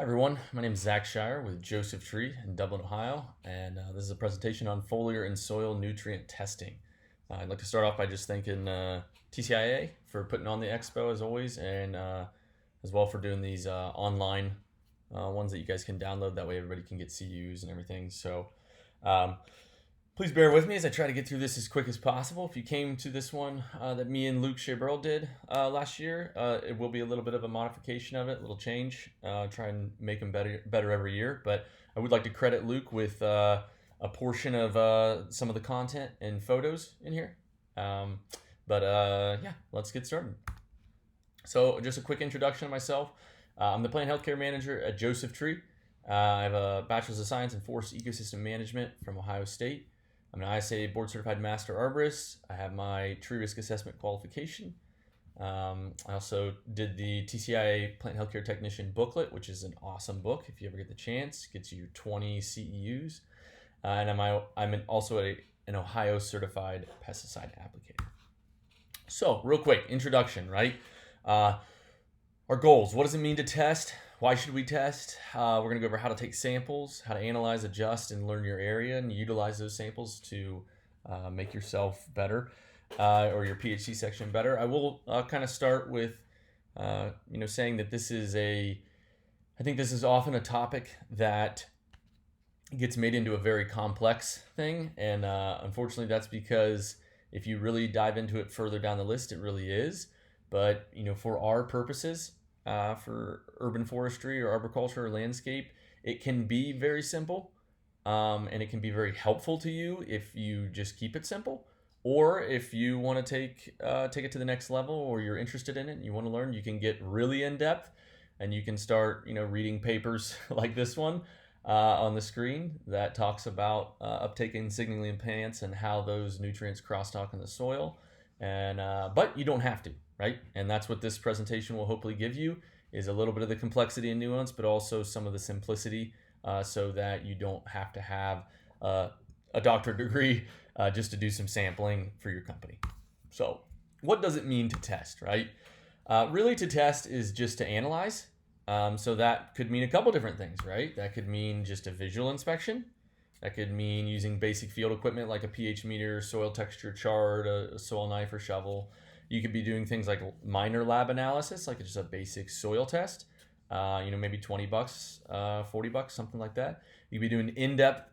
Everyone, my name is Zach Shire with Joseph Tree in Dublin, Ohio, and this is a presentation on foliar and soil nutrient testing. I'd like to start off by just thanking TCIA for putting on the expo as always, and as well for doing these online ones that you guys can download. That way everybody can get CUs and everything. So please bear with me as I try to get through this as quick as possible. If you came to this one that me and Luke Shabrell did last year, it will be a little bit of a modification of it, a little change. Try and make them better every year. But I would like to credit Luke with a portion of some of the content and photos in here. Yeah, let's get started. So just a quick introduction of myself. I'm the plant healthcare manager at Joseph Tree. I have a bachelor's of science in forest ecosystem management from Ohio State. I'm an ISA board certified master arborist. I have my tree risk assessment qualification. I also did the TCIA plant healthcare technician booklet, which is an awesome book if you ever get the chance. Gets you 20 CEUs. And I'm also an Ohio certified pesticide applicator. So real quick introduction, right? Our goals. What does it mean to test? Why should we test? We're going to go over how to take samples, how to analyze, adjust, and learn your area and utilize those samples to make yourself better or your PhD section better. I will kind of start with saying that I think this is often a topic that gets made into a very complex thing, and unfortunately that's because if you really dive into it further down the list, it really is. But for our purposes, for urban forestry or arboriculture or landscape, it can be very simple, and it can be very helpful to you if you just keep it simple. Or if you want to take it to the next level, or you're interested in it and you want to learn, you can get really in depth, and you can start reading papers like this one on the screen that talks about uptake in signaling plants and how those nutrients crosstalk in the soil. And but you don't have to. Right? And that's what this presentation will hopefully give you, is a little bit of the complexity and nuance, but also some of the simplicity so that you don't have to have a doctorate degree just to do some sampling for your company. So what does it mean to test, right? Really to test is just to analyze. So that could mean a couple different things, right? That could mean just a visual inspection. That could mean using basic field equipment like a pH meter, soil texture chart, a soil knife or shovel. You could be doing things like minor lab analysis, like just a basic soil test, maybe $20, $40, something like that. You could be doing in-depth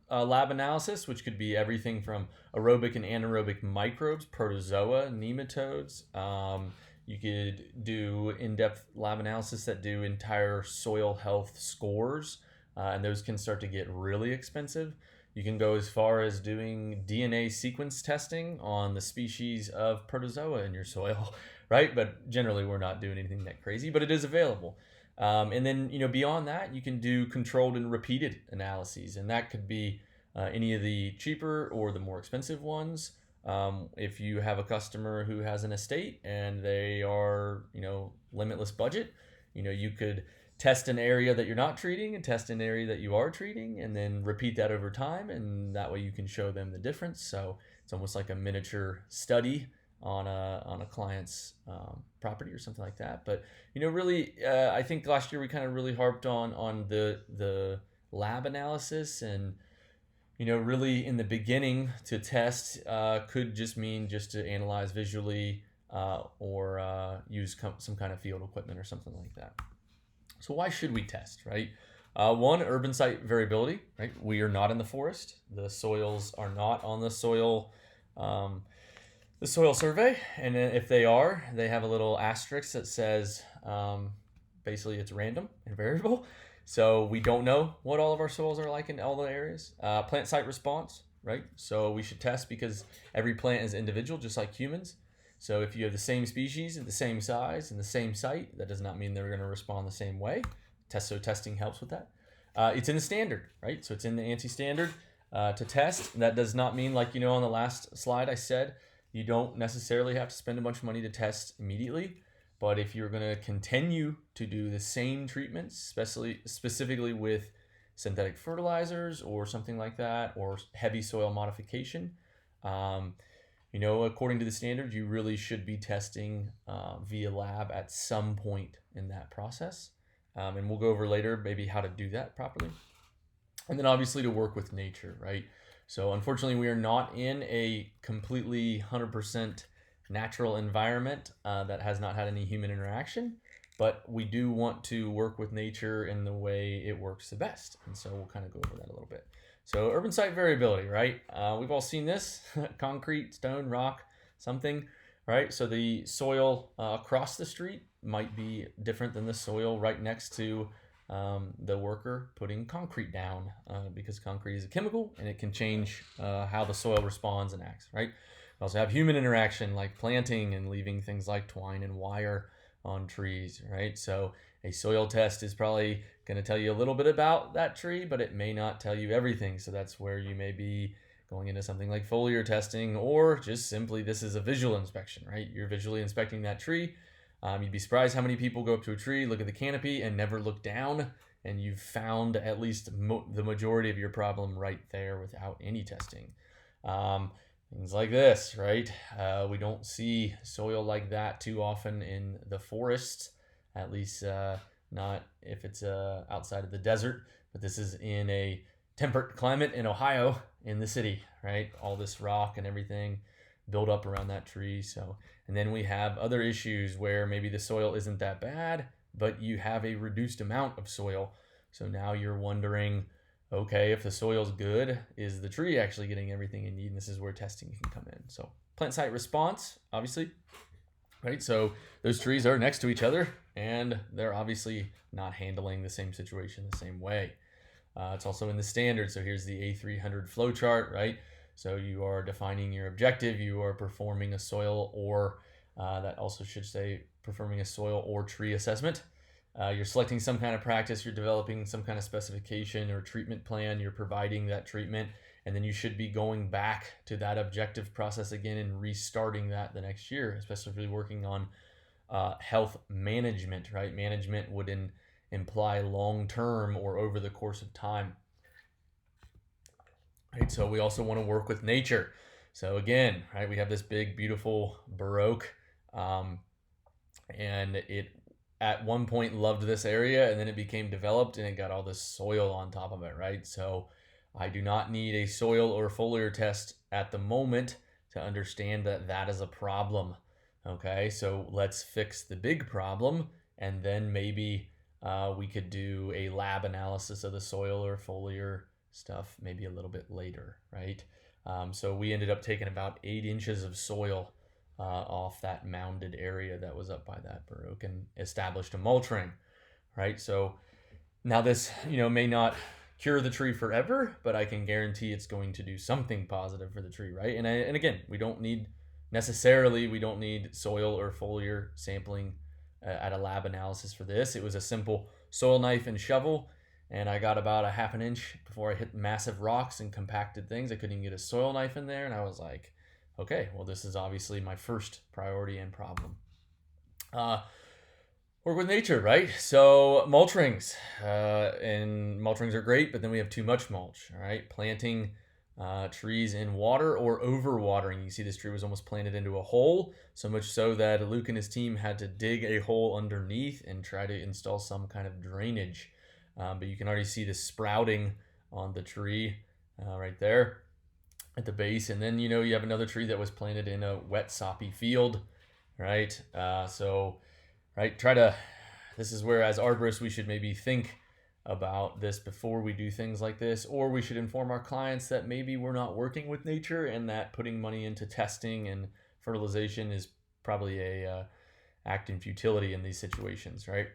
lab analysis, which could be everything from aerobic and anaerobic microbes, protozoa, nematodes. You could do in-depth lab analysis that do entire soil health scores, and those can start to get really expensive. You can go as far as doing DNA sequence testing on the species of protozoa in your soil, right? But generally we're not doing anything that crazy, but it is available. And then, beyond that, you can do controlled and repeated analyses, and that could be any of the cheaper or the more expensive ones. If you have a customer who has an estate and they are, limitless budget, you could test an area that you're not treating and test an area that you are treating, and then repeat that over time, and that way you can show them the difference. So it's almost like a miniature study on a client's property or something like that. But really, I think last year we kind of really harped on the lab analysis, and really in the beginning to test could just mean just to analyze visually or use some kind of field equipment or something like that. So why should we test, right? One, urban site variability, right? We are not in the forest. The soils are not on the soil survey. And if they are, they have a little asterisk that says basically it's random and variable. So we don't know what all of our soils are like in all the areas. Plant site response, right? So we should test because every plant is individual, just like humans. So if you have the same species and the same size and the same site, that does not mean they're going to respond the same way. So testing helps with that. It's in the standard, right? So it's in the ANSI standard to test. That does not mean, like, on the last slide I said, you don't necessarily have to spend a bunch of money to test immediately. But if you're going to continue to do the same treatments, specifically with synthetic fertilizers or something like that, or heavy soil modification, according to the standard, you really should be testing via lab at some point in that process. And we'll go over later maybe how to do that properly. And then obviously to work with nature, right? So unfortunately, we are not in a completely 100% natural environment that has not had any human interaction, but we do want to work with nature in the way it works the best. And so we'll kind of go over that a little bit. So urban site variability, right? We've all seen this: concrete, stone, rock, something, right? So the soil across the street might be different than the soil right next to the worker putting concrete down, because concrete is a chemical and it can change how the soil responds and acts, right? We also have human interaction, like planting and leaving things like twine and wire on trees, right? So a soil test is probably going to tell you a little bit about that tree, but it may not tell you everything. So that's where you may be going into something like foliar testing, or just simply this is a visual inspection, right? You're visually inspecting that tree. You'd be surprised how many people go up to a tree, look at the canopy, and never look down, and you've found at least the majority of your problem right there without any testing. Things like this, right? We don't see soil like that too often in the forests, at least not if it's outside of the desert. But this is in a temperate climate in Ohio, in the city, right? All this rock and everything build up around that tree. So, and then we have other issues where maybe the soil isn't that bad, but you have a reduced amount of soil. So now you're wondering, okay, if the soil's good, is the tree actually getting everything it needs? And this is where testing can come in. So plant site response, obviously, right? So those trees are next to each other and they're obviously not handling the same situation the same way. It's also in the standard. So here's the A300 flow chart, right? So you are defining your objective, you are performing a soil or, that also should say performing a soil or tree assessment. You're selecting some kind of practice, you're developing some kind of specification or treatment plan, you're providing that treatment, and then you should be going back to that objective process again and restarting that the next year, especially if you're working on health management, right? Management would imply long-term or over the course of time. Right, so we also want to work with nature. So again, right, we have this big, beautiful Baroque, and it at one point loved this area, and then it became developed, and it got all this soil on top of it, right? So I do not need a soil or foliar test at the moment to understand that that is a problem. Okay, so let's fix the big problem, and then maybe we could do a lab analysis of the soil or foliar stuff maybe a little bit later, right? So we ended up taking about 8 inches of soil off that mounded area that was up by that Baroque and established a mulch ring, right? So now this, may not cure the tree forever, but I can guarantee it's going to do something positive for the tree, right? And again, we don't need soil or foliar sampling at a lab analysis for this. It was a simple soil knife and shovel, and I got about a half an inch before I hit massive rocks and compacted things. I couldn't even get a soil knife in there, and I was like, okay, well, this is obviously my first priority and problem. Work with nature, right? So mulch rings, and mulch rings are great, but then we have too much mulch, all right? Planting trees in water or overwatering. You see this tree was almost planted into a hole, so much so that Luke and his team had to dig a hole underneath and try to install some kind of drainage. But you can already see the sprouting on the tree right there at the base. And then, you have another tree that was planted in a wet, soppy field, right? This is where, as arborists, we should maybe think about this before we do things like this, or we should inform our clients that maybe we're not working with nature and that putting money into testing and fertilization is probably a act in futility in these situations, right?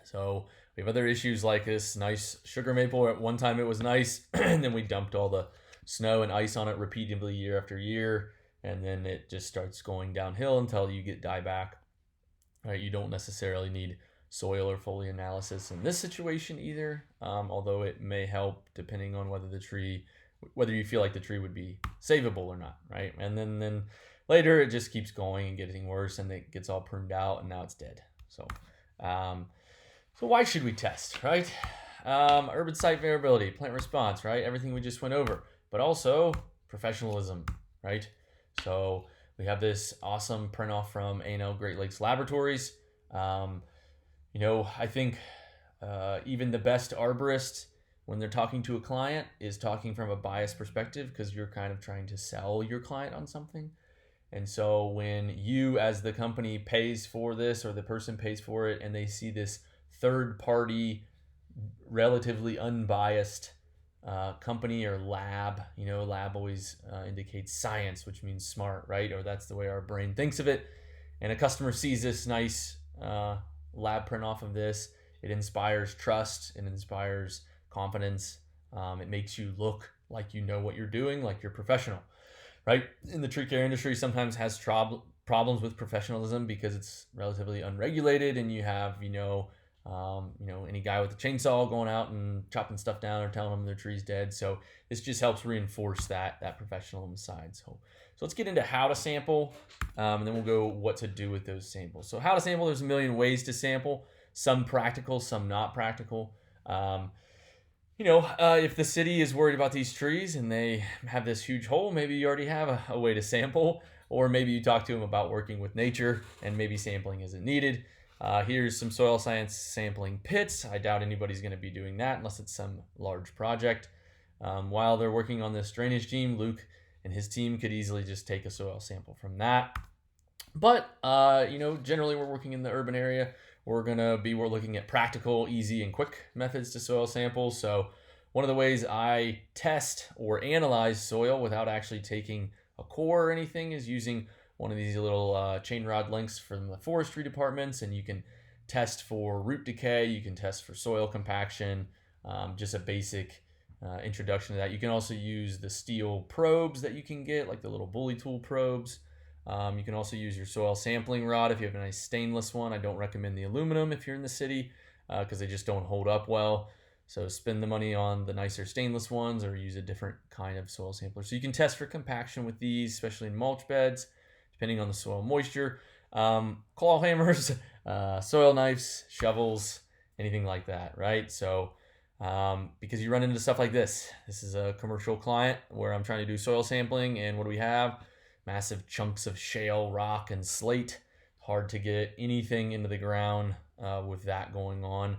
So we have other issues like this nice sugar maple. At one time it was nice, and then we dumped all the snow and ice on it repeatedly year after year, and then it just starts going downhill until you get dieback. Right? You don't necessarily need soil or foliar analysis in this situation either, although it may help depending on whether you feel like the tree would be savable or not, right? And then later it just keeps going and getting worse, and it gets all pruned out, and now it's dead. So why should we test, right? Urban site variability, plant response, right? Everything we just went over, but also professionalism, right? So we have this awesome print off from A&L Great Lakes Laboratories. I think even the best arborist, when they're talking to a client, is talking from a biased perspective because you're kind of trying to sell your client on something. And so when you, as the company, pays for this, or the person pays for it, and they see this third party, relatively unbiased company or lab, lab always indicates science, which means smart, right? Or that's the way our brain thinks of it. And a customer sees this nice lab print off of this, it inspires trust, it inspires confidence. It makes you look like you know what you're doing, like you're professional, right? In the tree care industry, sometimes has problems with professionalism because it's relatively unregulated, and you have any guy with a chainsaw going out and chopping stuff down or telling them their tree's dead. So this just helps reinforce that professionalism side. So let's get into how to sample, and then we'll go what to do with those samples. So how to sample, there's a million ways to sample, some practical, some not practical. If the city is worried about these trees and they have this huge hole, maybe you already have a way to sample, or maybe you talk to them about working with nature and maybe sampling isn't needed. Here's some soil science sampling pits. I doubt anybody's going to be doing that unless it's some large project. While they're working on this drainage team, Luke and his team could easily just take a soil sample from that. But, generally we're working in the urban area. We're looking at practical, easy, and quick methods to soil samples. So one of the ways I test or analyze soil without actually taking a core or anything is using one of these little chain rod links from the forestry departments, and you can test for root decay, you can test for soil compaction, just a basic introduction to that. You can also use the steel probes that you can get, like the little bully tool probes. You can also use your soil sampling rod if you have a nice stainless one. I don't recommend the aluminum if you're in the city because they just don't hold up well. So spend the money on the nicer stainless ones, or use a different kind of soil sampler. So you can test for compaction with these, especially in mulch beds, depending on the soil moisture. Claw hammers, soil knives, shovels, anything like that, right? So because you run into stuff like this. This is a commercial client where I'm trying to do soil sampling, and what do we have? Massive chunks of shale, rock, and slate. Hard to get anything into the ground with that going on.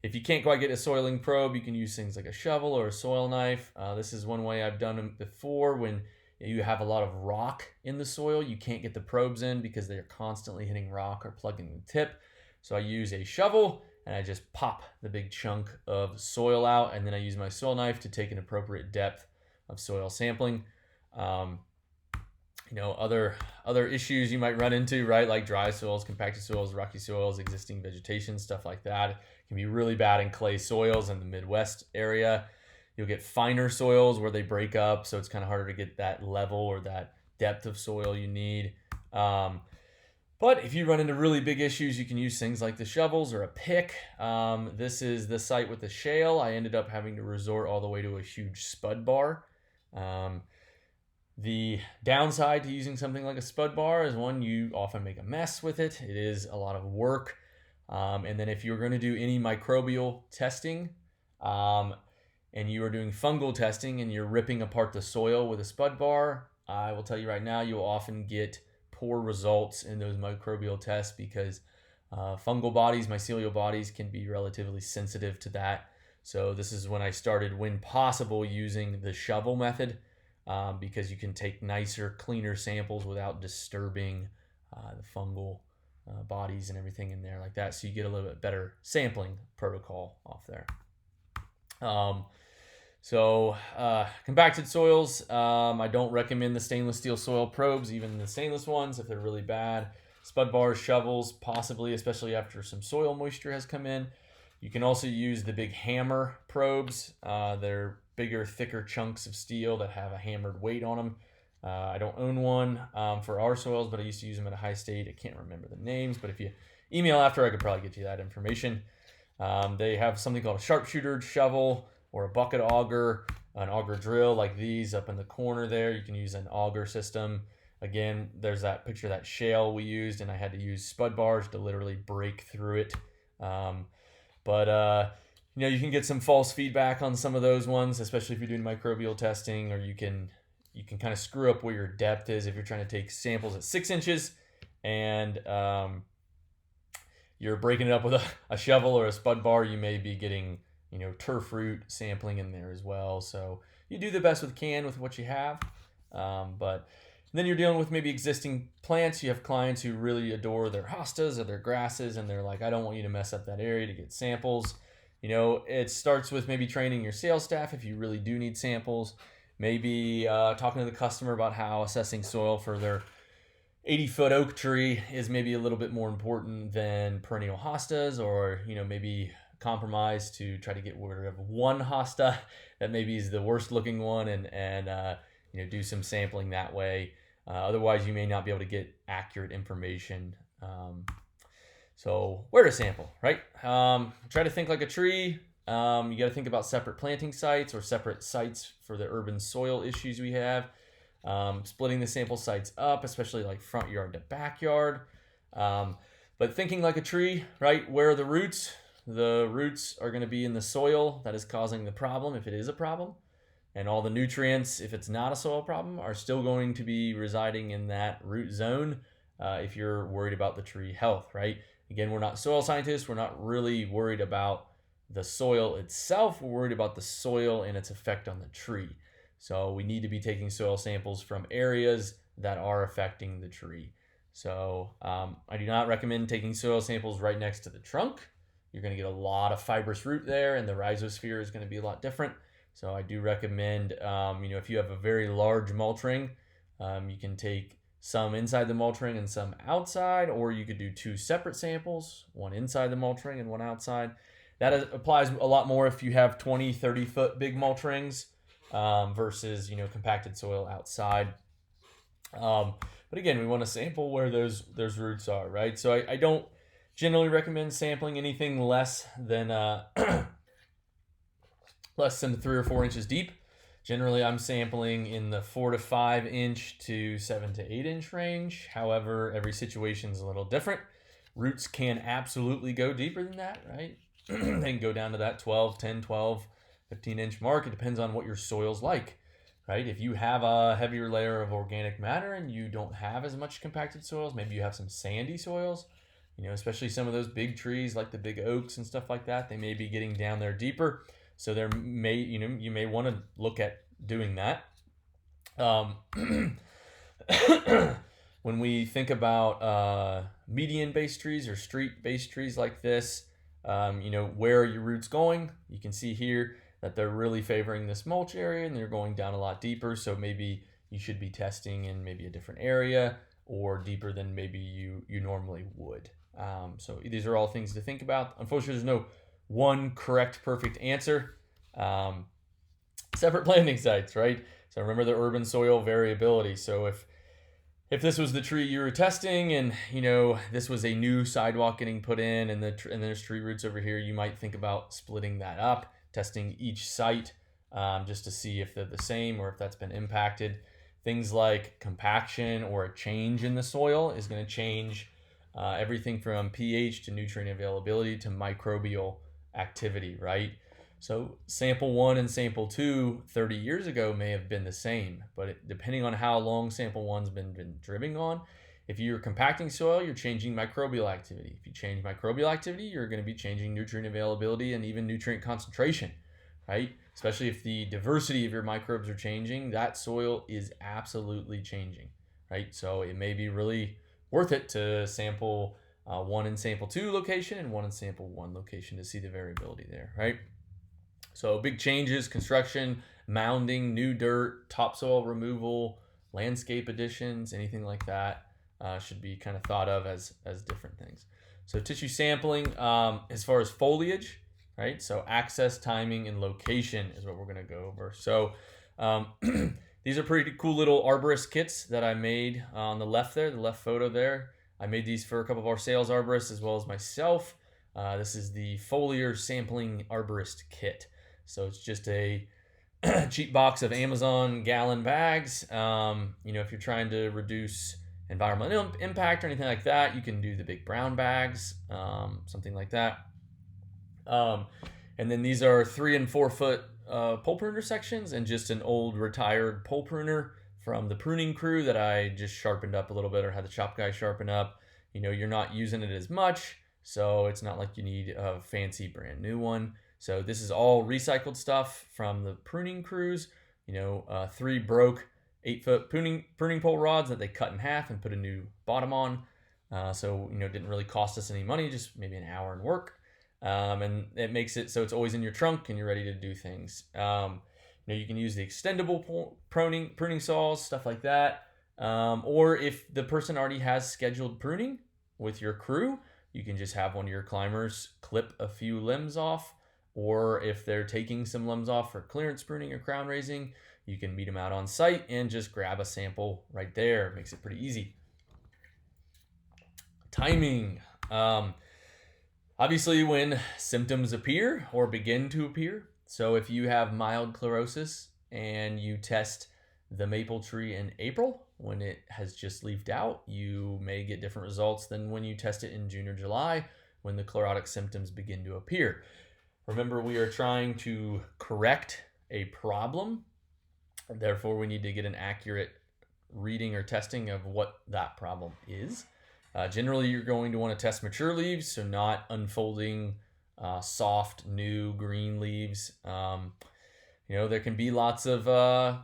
If you can't quite get a soiling probe, you can use things like a shovel or a soil knife. This is one way I've done them before. When you have a lot of rock in the soil, you can't get the probes in because they're constantly hitting rock or plugging the tip. So I use a shovel and I just pop the big chunk of soil out, and then I use my soil knife to take an appropriate depth of soil sampling. Other issues you might run into, right? Like dry soils, compacted soils, rocky soils, existing vegetation, stuff like that. It can be really bad in clay soils in the Midwest area. You'll get finer soils where they break up, so it's kind of harder to get that level or that depth of soil you need. But if you run into really big issues, you can use things like the shovels or a pick. This is the site with the shale. I ended up having to resort all the way to a huge spud bar. The downside to using something like a spud bar is, one, you often make a mess with it. It is a lot of work. And then if you're going to do any microbial testing, and you are doing fungal testing and you're ripping apart the soil with a spud bar, I will tell you right now, you'll often get poor results in those microbial tests because fungal bodies, mycelial bodies, can be relatively sensitive to that. So this is when I started, when possible, using the shovel method. Because you can take nicer, cleaner samples without disturbing the fungal bodies and everything in there like that. So you get a little bit better sampling protocol off there. Compacted soils, I don't recommend the stainless steel soil probes, even the stainless ones, if they're really bad. Spud bars, shovels, possibly, especially after some soil moisture has come in. You can also use the big hammer probes. They're bigger, thicker chunks of steel that have a hammered weight on them. I don't own one for our soils, but I used to use them at Ohio State. I can't remember the names, but if you email after, I could probably get you that information. They have something called a sharpshooter shovel or a bucket auger, an auger drill like these up in the corner there. You can use an auger system. Again, there's that picture of that shale we used, and I had to use spud bars to literally break through it. You can get some false feedback on some of those ones, especially if you're doing microbial testing, or you can kind of screw up where your depth is if you're trying to take samples at 6 inches and you're breaking it up with a shovel or a spud bar, you may be getting, turf root sampling in there as well. So you do the best with what you have. But then you're dealing with maybe existing plants. You have clients who really adore their hostas or their grasses, and they're like, I don't want you to mess up that area to get samples. It starts with maybe training your sales staff if you really do need samples. Maybe talking to the customer about how assessing soil for their 80-foot oak tree is maybe a little bit more important than perennial hostas, or maybe compromise to try to get rid of one hosta that maybe is the worst looking one, and do some sampling that way. Otherwise, you may not be able to get accurate information. So where to sample, right? Try to think like a tree. You got to think about separate planting sites or separate sites for the urban soil issues we have. Splitting the sample sites up, especially like front yard to backyard. But thinking like a tree, right? Where are the roots? The roots are going to be in the soil that is causing the problem, if it is a problem. And all the nutrients, if it's not a soil problem, are still going to be residing in that root zone if you're worried about the tree health, right? Again, we're not soil scientists. We're not really worried about the soil itself. We're worried about the soil and its effect on the tree. So we need to be taking soil samples from areas that are affecting the tree. So I do not recommend taking soil samples right next to the trunk. You're going to get a lot of fibrous root there, and the rhizosphere is going to be a lot different. So I do recommend, if you have a very large mulch ring, you can take some inside the mulch ring and some outside, or you could do two separate samples, one inside the mulch ring and one outside. That applies a lot more if you have 20, 30-foot big mulch rings versus, compacted soil outside. But again, we want to sample where those roots are, right? So I don't generally recommend sampling anything less than less than 3 or 4 inches deep. Generally, I'm sampling in the 4 to 5 inch to 7 to 8 inch range. However, every situation is a little different. Roots can absolutely go deeper than that, right? They can go down to that 12, 10, 12, 15 inch mark. It depends on what your soil's like, right? If you have a heavier layer of organic matter and you don't have as much compacted soils, maybe you have some sandy soils, especially some of those big trees like the big oaks and stuff like that, they may be getting down there deeper. So there may, you may want to look at doing that. When we think about median-based trees or street-based trees like this, where are your roots going? You can see here that they're really favoring this mulch area and they're going down a lot deeper. So maybe you should be testing in maybe a different area or deeper than maybe you normally would. So these are all things to think about. Unfortunately, there's no one correct, perfect answer. Separate planting sites, right? So remember the urban soil variability. So if this was the tree you were testing and, this was a new sidewalk getting put in and there's tree roots over here, you might think about splitting that up, testing each site just to see if they're the same or if that's been impacted. Things like compaction or a change in the soil is going to change everything from pH to nutrient availability to microbial activity, right? So sample 1 and sample 2 30 years ago may have been the same, but depending on how long sample 1's been driven on, if you're compacting soil, you're changing microbial activity. If you change microbial activity, you're going to be changing nutrient availability and even nutrient concentration, right? Especially if the diversity of your microbes are changing, that soil is absolutely changing, right? So it may be really worth it to sample 1 in sample 2 location and 1 in sample 1 location to see the variability there, right? So big changes, construction, mounding, new dirt, topsoil removal, landscape additions, anything like that should be kind of thought of as different things. So tissue sampling, as far as foliage, right? So access, timing, and location is what we're going to go over. So these are pretty cool little arborist kits that I made on the left there, the left photo there. I made these for a couple of our sales arborists as well as myself. This is the Foliar sampling arborist kit. So it's just a cheap box of Amazon gallon bags. If you're trying to reduce environmental impact or anything like that, you can do the big brown bags, something like that. And then these are 3 and 4 foot pole pruner sections and just an old retired pole pruner from the pruning crew that I just sharpened up a little bit or had the chop guy sharpen up. You're not using it as much. So it's not like you need a fancy brand new one. So this is all recycled stuff from the pruning crews. 3 broke 8-foot pruning pole rods that they cut in half and put a new bottom on. So it didn't really cost us any money, just maybe an hour in work. And it makes it so it's always in your trunk and you're ready to do things. You can use the extendable pruning saws, stuff like that. Or if the person already has scheduled pruning with your crew, you can just have one of your climbers clip a few limbs off. Or if they're taking some limbs off for clearance pruning or crown raising, you can meet them out on site and just grab a sample right there. It makes it pretty easy. Timing. Obviously, when symptoms appear or begin to appear. So if you have mild chlorosis and you test the maple tree in April when it has just leafed out, you may get different results than when you test it in June or July when the chlorotic symptoms begin to appear. Remember, we are trying to correct a problem. Therefore, we need to get an accurate reading or testing of what that problem is. Generally, you're going to want to test mature leaves, so not unfolding, soft, new green leaves. There can be lots of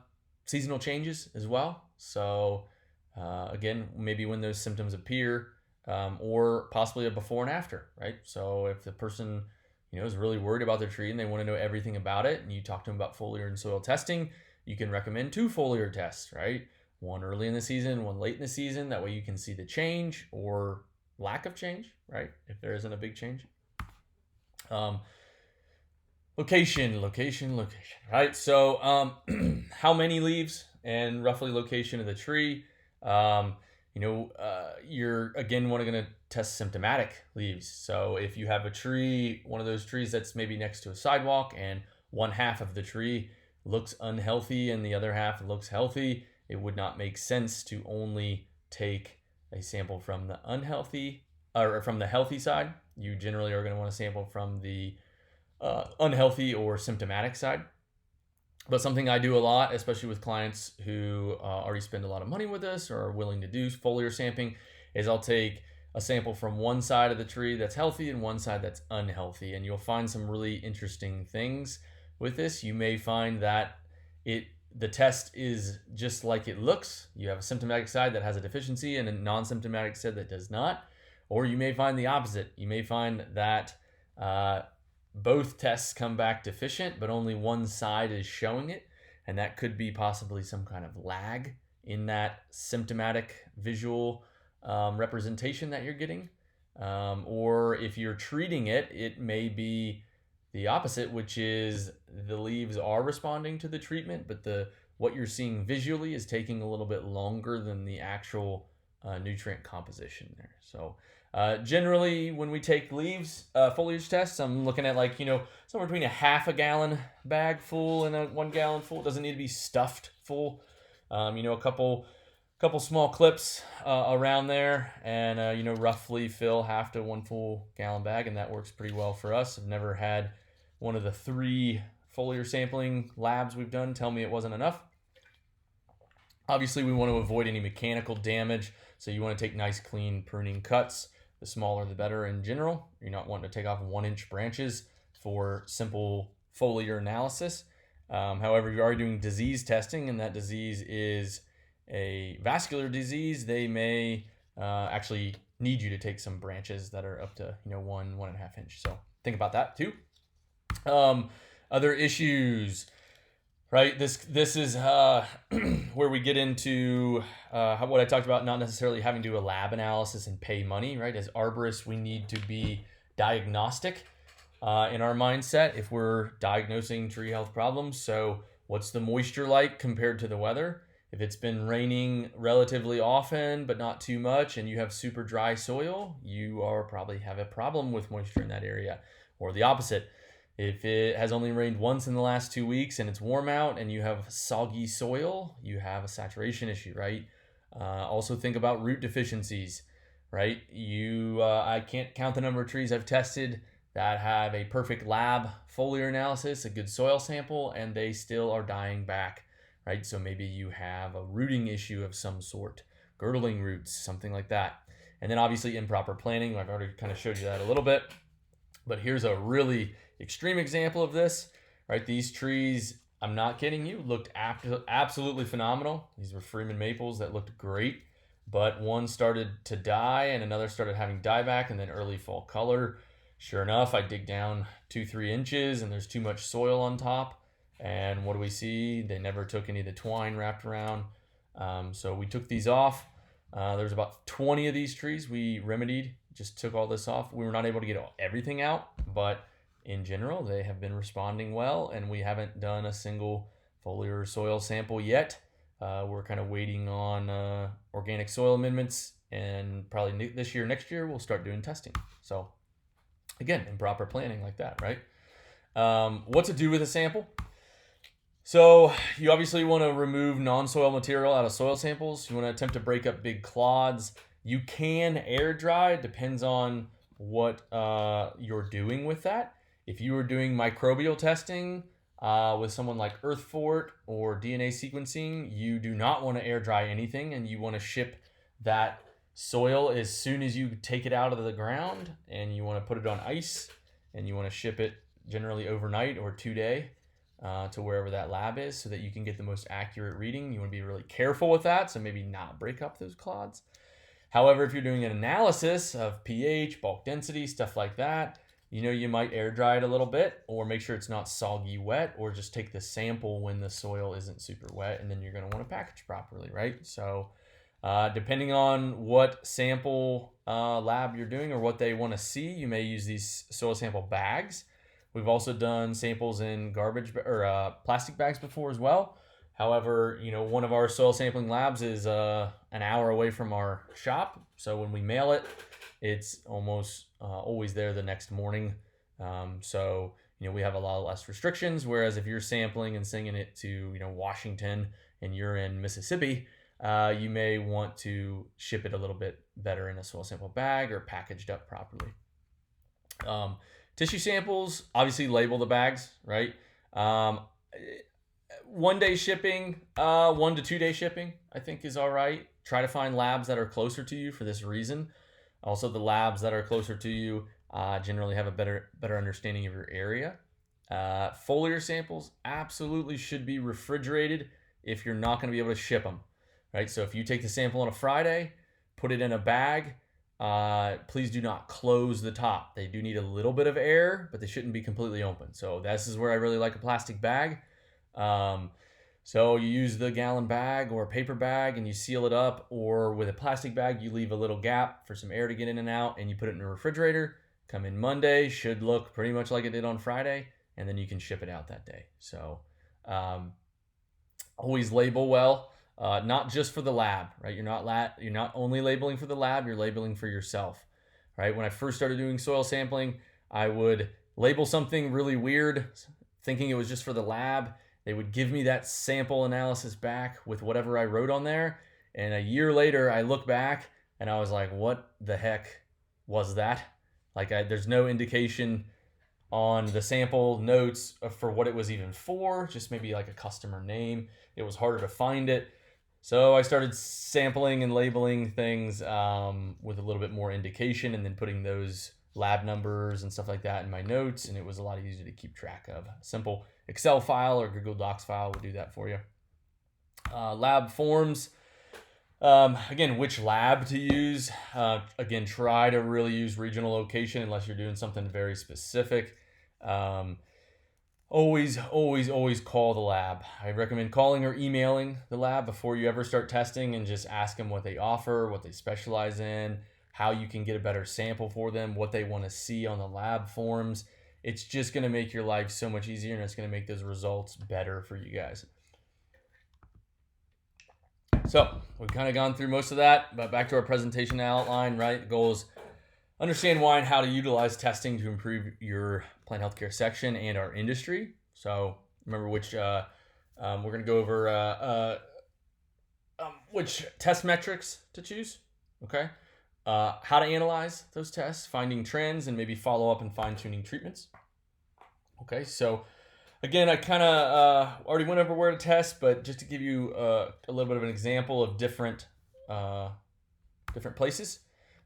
seasonal changes as well. So, again, maybe when those symptoms appear, or possibly a before and after, right? So if the person is really worried about their tree and they want to know everything about it, and you talk to them about foliar and soil testing, you can recommend 2 foliar tests, right? One early in the season, one late in the season. That way you can see the change or lack of change, right? If there isn't a big change. Location, right? So how many leaves and roughly location of the tree. You're again going to test symptomatic leaves. So if you have a tree, one of those trees that's maybe next to a sidewalk and one half of the tree looks unhealthy and the other half looks healthy, it would not make sense to only take a sample from the unhealthy or from the healthy side. You generally are going to want to sample from the unhealthy or symptomatic side. But something I do a lot, especially with clients who already spend a lot of money with us or are willing to do foliar sampling, is I'll take a sample from one side of the tree that's healthy and one side that's unhealthy. And you'll find some really interesting things with this. You may find that the test is just like it looks. You have a symptomatic side that has a deficiency and a non-symptomatic side that does not. Or you may find the opposite. You may find that both tests come back deficient, but only one side is showing it. And that could be possibly some kind of lag in that symptomatic visual representation that you're getting. Or if you're treating it, it may be the opposite, which is the leaves are responding to the treatment, but what you're seeing visually is taking a little bit longer than the actual nutrient composition there. So generally, when we take leaves foliage tests, I'm looking at somewhere between a half a gallon bag full and a 1 gallon full. It doesn't need to be stuffed full. A couple small clips around there, and roughly fill half to 1 full gallon bag, and that works pretty well for us. I've never had one of the 3 foliar sampling labs we've done tell me it wasn't enough. Obviously, we want to avoid any mechanical damage, so you want to take nice, clean pruning cuts. The smaller, the better in general. You're not wanting to take off 1-inch branches for simple foliar analysis. However, if you are doing disease testing, and that disease is a vascular disease, they may actually need you to take some branches that are up to 1.5 inch. So think about that too. Other issues, right? This is where we get into what I talked about, not necessarily having to do a lab analysis and pay money, right? As arborists, we need to be diagnostic in our mindset if we're diagnosing tree health problems. So what's the moisture like compared to the weather? If it's been raining relatively often, but not too much, and you have super dry soil, you probably have a problem with moisture in that area. Or the opposite. If it has only rained once in the last 2 weeks and it's warm out and you have soggy soil, you have a saturation issue, right? Also think about root deficiencies, right? I can't count the number of trees I've tested that have a perfect lab foliar analysis, a good soil sample, and they still are dying back, right? So maybe you have a rooting issue of some sort, girdling roots, something like that. And then obviously improper planning. I've already kind of showed you that a little bit. But here's a really extreme example of this, right? These trees, I'm not kidding you, looked absolutely phenomenal. These were Freeman maples that looked great, but one started to die and another started having dieback and then early fall color. Sure enough, I dig down 2-3 inches and there's too much soil on top. And what do we see? They never took any of the twine wrapped around. So we took these off. There's about 20 of these trees we remedied, just took all this off. We were not able to get everything out, but in general, they have been responding well, and we haven't done a single foliar soil sample yet. We're kind of waiting on organic soil amendments, and probably this year, next year, we'll start doing testing. So again, improper planning like that, right? What to do with a sample? So you obviously want to remove non-soil material out of soil samples. You want to attempt to break up big clods. You can air dry, depends on what you're doing with that. If you are doing microbial testing with someone like Earthfort or DNA sequencing, you do not want to air dry anything, and you want to ship that soil as soon as you take it out of the ground, and you want to put it on ice, and you want to ship it generally overnight or 2-day. To wherever that lab is so that you can get the most accurate reading. You want to be really careful with that, so maybe not break up those clods. However, if you're doing an analysis of pH, bulk density, stuff like that, you might air dry it a little bit or make sure it's not soggy wet, or just take the sample when the soil isn't super wet, and then you're going to want to package properly, right? So depending on what sample lab you're doing or what they want to see, you may use these soil sample bags. We've also done samples in garbage or plastic bags before as well. However, one of our soil sampling labs is an hour away from our shop. So when we mail it, it's almost always there the next morning. So we have a lot less restrictions. Whereas if you're sampling and sending it to Washington and you're in Mississippi, you may want to ship it a little bit better in a soil sample bag or packaged up properly. Tissue samples, obviously label the bags, right? 1-day shipping, 1 to 2-day shipping, I think is all right. Try to find labs that are closer to you for this reason. Also, the labs that are closer to you generally have a better understanding of your area. Foliar samples absolutely should be refrigerated if you're not going to be able to ship them, right? So if you take the sample on a Friday, put it in a bag, please do not close the top. They do need a little bit of air, but they shouldn't be completely open. So this is where I really like a plastic bag. So you use the gallon bag or paper bag and you seal it up, or with a plastic bag, you leave a little gap for some air to get in and out, and you put it in a refrigerator. Come in Monday, should look pretty much like it did on Friday, and then you can ship it out that day. So always label well. Not just for the lab, right? You're not only labeling for the lab, you're labeling for yourself, right? When I first started doing soil sampling, I would label something really weird, thinking it was just for the lab. They would give me that sample analysis back with whatever I wrote on there. And a year later, I look back and I was like, what the heck was that? There's no indication on the sample notes for what it was even for, just maybe like a customer name. It was harder to find it. So I started sampling and labeling things with a little bit more indication, and then putting those lab numbers and stuff like that in my notes, and it was a lot easier to keep track of. A simple Excel file or Google Docs file will do that for you. Lab forms. Again, which lab to use. Again, try to really use regional location unless you're doing something very specific. Always call the lab. I recommend calling or emailing the lab before you ever start testing, and just ask them what they offer, what they specialize in, how you can get a better sample for them, what they want to see on the lab forms. It's just going to make your life so much easier, and it's going to make those results better for you guys. So we've kind of gone through most of that, but back to our presentation outline, right? The goal is understand why and how to utilize testing to improve your plant healthcare section and our industry. So remember which we're going to go over which test metrics to choose. Okay, how to analyze those tests, finding trends, and maybe follow up and fine-tuning treatments. Okay, so again, I kind of already went over where to test, but just to give you a little bit of an example of different places.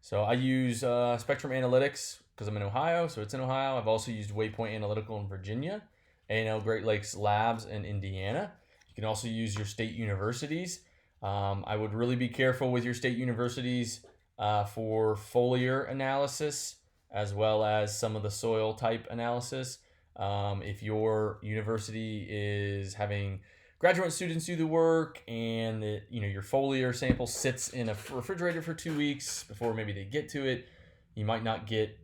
So I use Spectrum Analytics because I'm in Ohio, so it's in Ohio. I've also used Waypoint Analytical in Virginia, A&L Great Lakes Labs in Indiana. You can also use your state universities. I would really be careful with your state universities for foliar analysis, as well as some of the soil type analysis. If your university is having graduate students do the work and your foliar sample sits in a refrigerator for 2 weeks before maybe they get to it, you might not get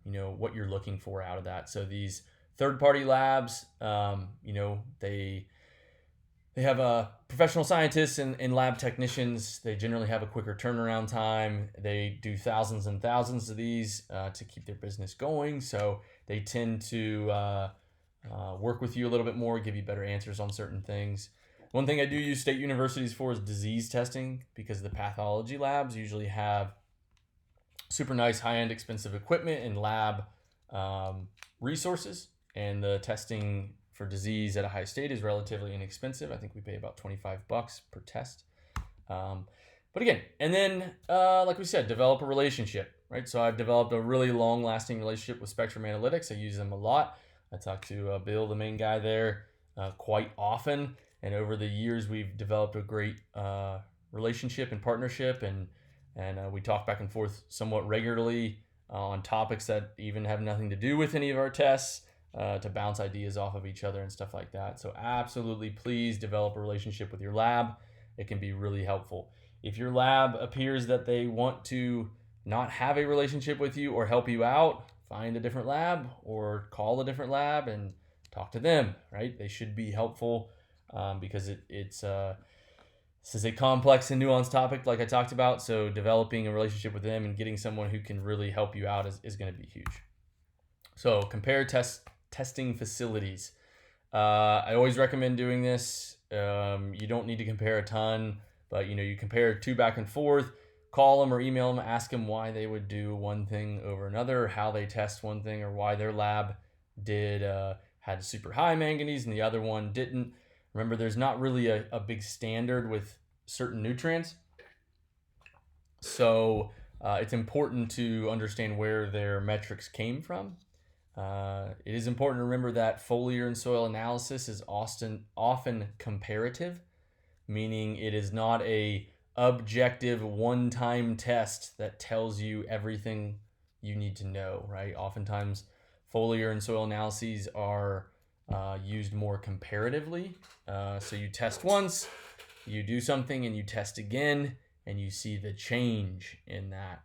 what you're looking for out of that. So these third-party labs, they have professional scientists and lab technicians. They generally have a quicker turnaround time. They do thousands and thousands of these to keep their business going. So they tend to work with you a little bit more, give you better answers on certain things. One thing I do use state universities for is disease testing, because the pathology labs usually have super nice, high-end, expensive equipment and lab resources, and the testing for disease at Ohio State is relatively inexpensive. I think we pay about $25 per test. But again, and then like we said, develop a relationship, right? So I've developed a really long-lasting relationship with Spectrum Analytics. I use them a lot. I talk to Bill, the main guy there, quite often. And over the years, we've developed a great relationship and partnership, and we talk back and forth somewhat regularly on topics that even have nothing to do with any of our tests, to bounce ideas off of each other and stuff like that. So absolutely, please develop a relationship with your lab. It can be really helpful. If your lab appears that they want to not have a relationship with you or help you out, find a different lab or call a different lab and talk to them, right? They should be helpful because this is a complex and nuanced topic like I talked about. So developing a relationship with them and getting someone who can really help you out is going to be huge. So compare testing facilities. I always recommend doing this. You don't need to compare a ton, but you compare two back and forth. Call them or email them, ask them why they would do one thing over another, or how they test one thing, or why their lab had super high manganese and the other one didn't. Remember, there's not really a big standard with certain nutrients. So it's important to understand where their metrics came from. It is important to remember that foliar and soil analysis is often comparative, meaning it is not a objective one-time test that tells you everything you need to know, right? Oftentimes, foliar and soil analyses are used more comparatively. So you test once, you do something, and you test again, and you see the change in that.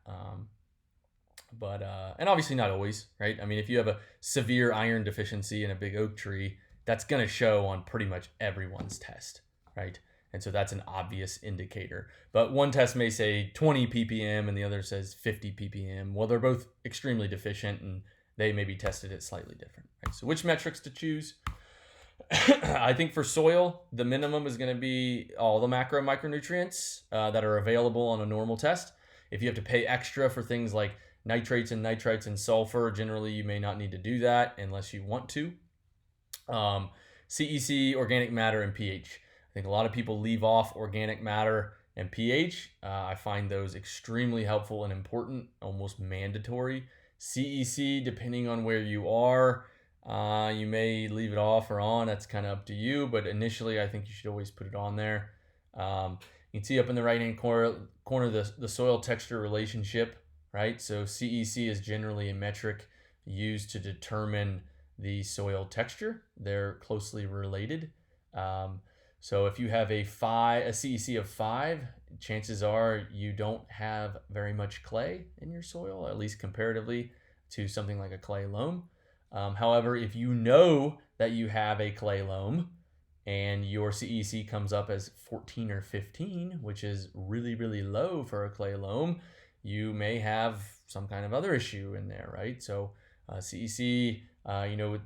And obviously not always, right? I mean, if you have a severe iron deficiency in a big oak tree, that's going to show on pretty much everyone's test, right? And so that's an obvious indicator. But one test may say 20 ppm and the other says 50 ppm. Well, they're both extremely deficient and they may be tested at slightly different, right? So which metrics to choose? I think for soil, the minimum is going to be all the macro micronutrients that are available on a normal test. If you have to pay extra for things like nitrates and nitrites and sulfur, generally you may not need to do that unless you want to. CEC, organic matter, and pH. I think a lot of people leave off organic matter and pH. I find those extremely helpful and important, almost mandatory. CEC, depending on where you are, you may leave it off or on. That's kind of up to you, but initially I think you should always put it on there. You can see up in the right-hand corner the soil texture relationship, right? So CEC is generally a metric used to determine the soil texture. They're closely related. So if you have a CEC of 5, chances are you don't have very much clay in your soil, at least comparatively to something like a clay loam. However, if you know that you have a clay loam and your CEC comes up as 14 or 15, which is really, really low for a clay loam, you may have some kind of other issue in there, right? So CEC,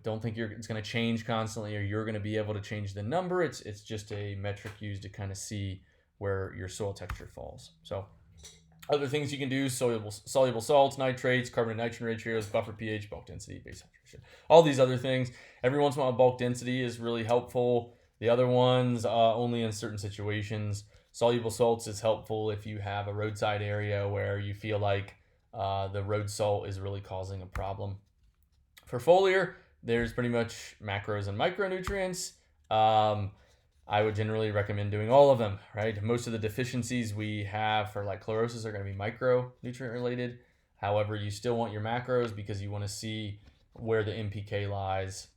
don't think it's going to change constantly or you're going to be able to change the number. It's just a metric used to kind of see where your soil texture falls. So other things you can do: soluble salts, nitrates, carbon to nitrogen ratios, buffer pH, bulk density, base saturation, all these other things. Every once in a while, bulk density is really helpful. The other ones only in certain situations. Soluble salts is helpful if you have a roadside area where you feel like the road salt is really causing a problem. For foliar, there's pretty much macros and micronutrients. I would generally recommend doing all of them, right? Most of the deficiencies we have for like chlorosis are going to be micronutrient related. However, you still want your macros because you want to see where the NPK lies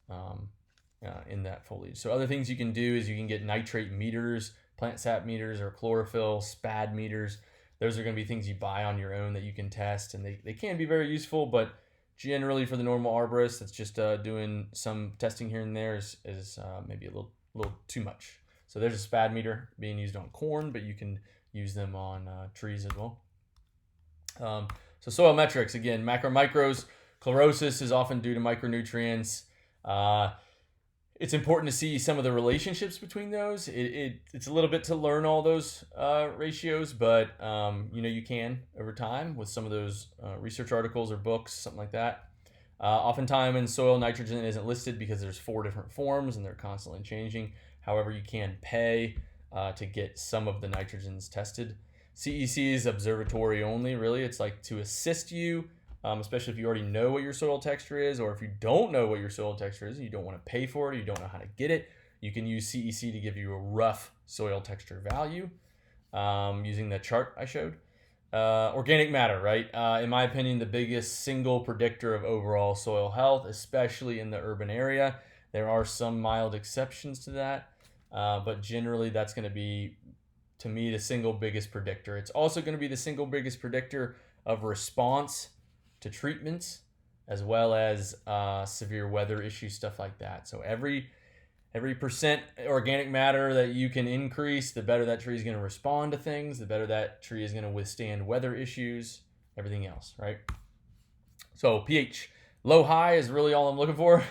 in that foliage. So other things you can do is you can get nitrate meters, plant sap meters, or chlorophyll SPAD meters. Those are going to be things you buy on your own that you can test, and they can be very useful, but generally for the normal arborist that's just doing some testing here and there is maybe a little too much. So there's a SPAD meter being used on corn, but you can use them on trees as well. So soil metrics, again, macro micros. Chlorosis is often due to micronutrients. It's important to see some of the relationships between those. It's a little bit to learn all those ratios, but you can over time with some of those research articles or books, something like that. Oftentimes in soil, nitrogen isn't listed because there's 4 different forms and they're constantly changing. However, you can pay to get some of the nitrogens tested. CEC is observatory only, really. It's like to assist you, especially if you already know what your soil texture is, or if you don't know what your soil texture is and you don't want to pay for it, or you don't know how to get it. You can use CEC to give you a rough soil texture value using the chart I showed. Organic matter, right? In my opinion, the biggest single predictor of overall soil health, especially in the urban area. There are some mild exceptions to that, but generally that's going to be, to me, the single biggest predictor. It's also going to be the single biggest predictor of response to treatments, as well as severe weather issues, stuff like that. So every percent organic matter that you can increase, the better that tree is going to respond to things, the better that tree is going to withstand weather issues, everything else, right? So pH, low, high is really all I'm looking for.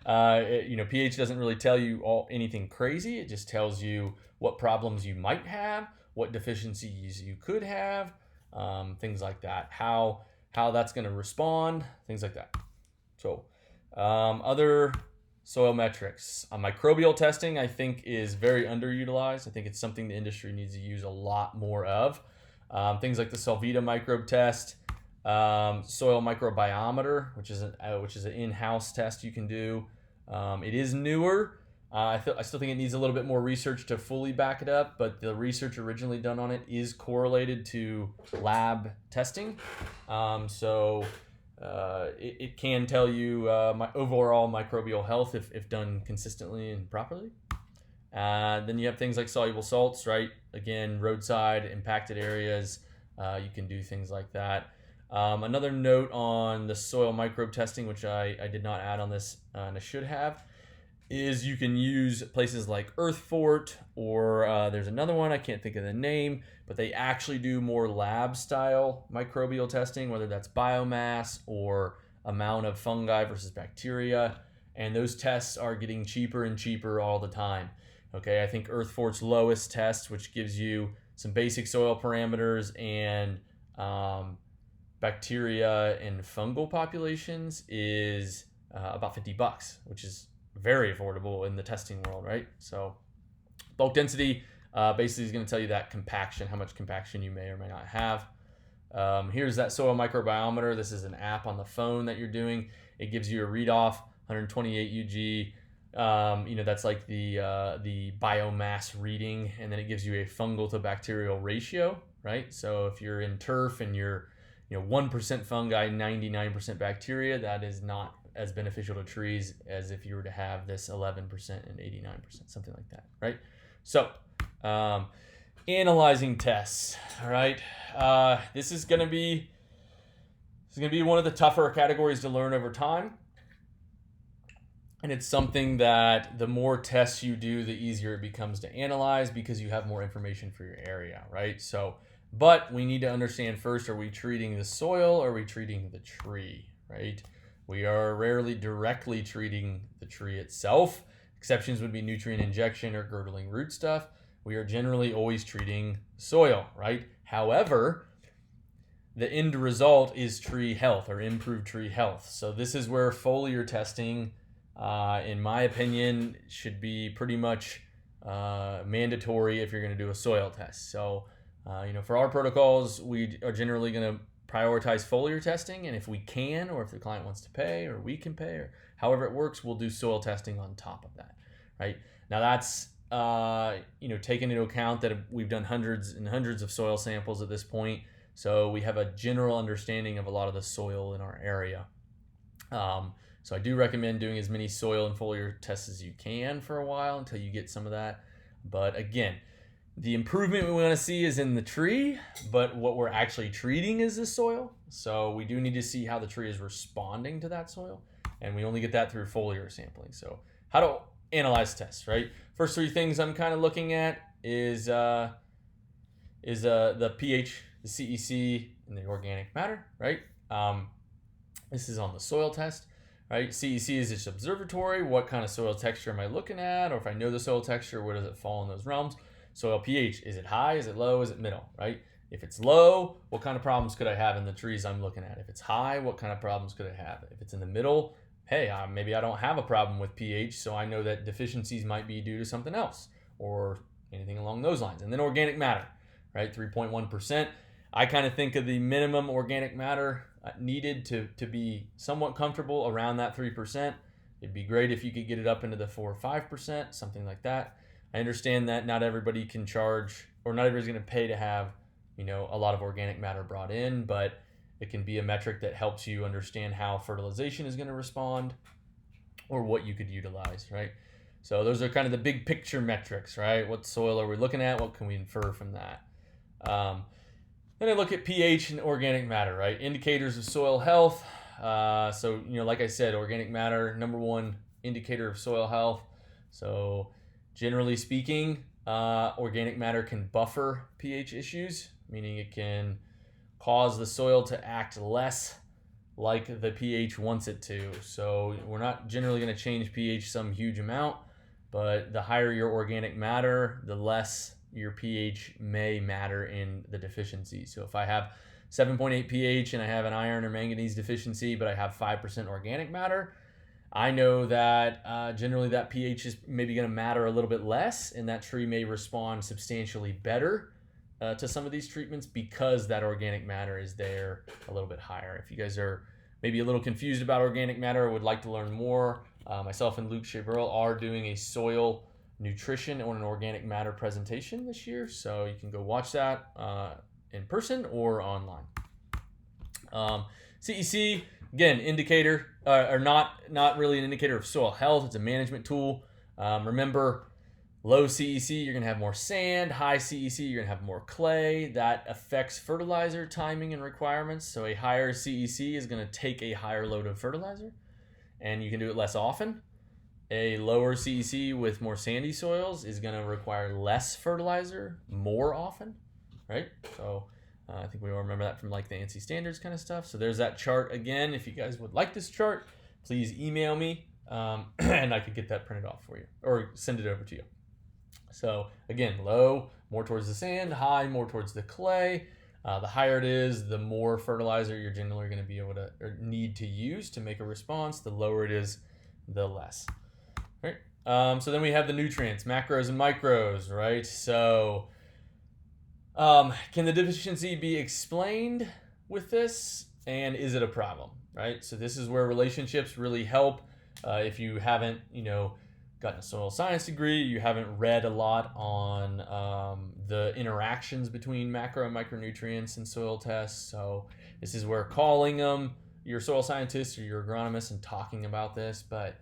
pH doesn't really tell you anything crazy. It just tells you what problems you might have, what deficiencies you could have, things like that, how that's going to respond, things like that. So other soil metrics. Microbial testing, I think, is very underutilized. I think it's something the industry needs to use a lot more of. Things like the Solvita microbe test, soil microbiometer, which is an in-house test you can do. It is newer. I still think it needs a little bit more research to fully back it up, but the research originally done on it is correlated to lab testing. It can tell you my overall microbial health if done consistently and properly. Then you have things like soluble salts, right? Again, roadside impacted areas, you can do things like that. Another note on the soil microbe testing, which I did not add on this and I should have, is you can use places like Earth Fort, or there's another one, I can't think of the name, but they actually do more lab style microbial testing, whether that's biomass or amount of fungi versus bacteria. And those tests are getting cheaper and cheaper all the time. Okay, I think Earth Fort's lowest test, which gives you some basic soil parameters and bacteria and fungal populations, is about $50, which is very affordable in the testing world, right? So bulk density basically is going to tell you that compaction, how much compaction you may or may not have. Here's that soil microbiometer. This is an app on the phone that you're doing. It gives you a read off, 128 UG. That's like the biomass reading, and then it gives you a fungal to bacterial ratio, right? So if you're in turf and you're 1% fungi, 99% bacteria, that is not as beneficial to trees as if you were to have this 11% and 89%, something like that, right? So analyzing tests, all right? This is going to be one of the tougher categories to learn over time. And it's something that the more tests you do, the easier it becomes to analyze because you have more information for your area, right? So, but we need to understand first, are we treating the soil or are we treating the tree, right? We are rarely directly treating the tree itself. Exceptions would be nutrient injection or girdling rootstuff. We are generally always treating soil, right? However, the end result is tree health or improved tree health. So this is where foliar testing, in my opinion, should be pretty much mandatory if you're going to do a soil test. So, for our protocols, we are generally going to prioritize foliar testing, and if we can, or if the client wants to pay, or we can pay, or however it works, we'll do soil testing on top of that, right? Now that's taking into account that we've done hundreds and hundreds of soil samples at this point, so we have a general understanding of a lot of the soil in our area. So I do recommend doing as many soil and foliar tests as you can for a while until you get some of that. But again, the improvement we want to see is in the tree, but what we're actually treating is the soil. So we do need to see how the tree is responding to that soil, and we only get that through foliar sampling. So how to analyze tests, right? First three things I'm kind of looking at is the pH, the CEC, and the organic matter, right? This is on the soil test, right? CEC is just observatory. What kind of soil texture am I looking at? Or if I know the soil texture, where does it fall in those realms? Soil pH, is it high? Is it low? Is it middle, right? If it's low, what kind of problems could I have in the trees I'm looking at? If it's high, what kind of problems could I have? If it's in the middle, hey, maybe I don't have a problem with pH, so I know that deficiencies might be due to something else or anything along those lines. And then organic matter, right? 3.1%. I kind of think of the minimum organic matter needed to be somewhat comfortable around that 3%. It'd be great if you could get it up into the 4 or 5%, something like that. I understand that not everybody can charge, or not everybody's going to pay to have, a lot of organic matter brought in, but it can be a metric that helps you understand how fertilization is going to respond or what you could utilize, right? So those are kind of the big picture metrics, right? What soil are we looking at? What can we infer from that? Then I look at pH and organic matter, right? Indicators of soil health. Like I said, organic matter, number one indicator of soil health. So generally speaking, organic matter can buffer pH issues, meaning it can cause the soil to act less like the pH wants it to. So we're not generally going to change pH some huge amount, but the higher your organic matter, the less your pH may matter in the deficiency. So if I have 7.8 pH and I have an iron or manganese deficiency, but I have 5% organic matter, I know that generally that pH is maybe going to matter a little bit less, and that tree may respond substantially better to some of these treatments because that organic matter is there a little bit higher. If you guys are maybe a little confused about organic matter or would like to learn more, myself and Luke Shaburl are doing a soil nutrition on an organic matter presentation this year, so you can go watch that in person or online. CEC, again, indicator, or not really an indicator of soil health. It's a management tool. Remember, low CEC, you're going to have more sand. High CEC, you're going to have more clay. That affects fertilizer timing and requirements. So a higher CEC is going to take a higher load of fertilizer, and you can do it less often. A lower CEC with more sandy soils is going to require less fertilizer more often, right? So I think we all remember that from like the ANSI standards kind of stuff. So there's that chart again. If you guys would like this chart, please email me and I could get that printed off for you or send it over to you. So again, low, more towards the sand, high, more towards the clay. The higher it is, the more fertilizer you're generally going to be able to or need to use to make a response. The lower it is, the less. Right? So then we have the nutrients, macros and micros, right? So can the deficiency be explained with this, and is it a problem, right? So this is where relationships really help. If you haven't, gotten a soil science degree, you haven't read a lot on the interactions between macro and micronutrients in soil tests. So this is where calling them your soil scientist or your agronomist and talking about this. But,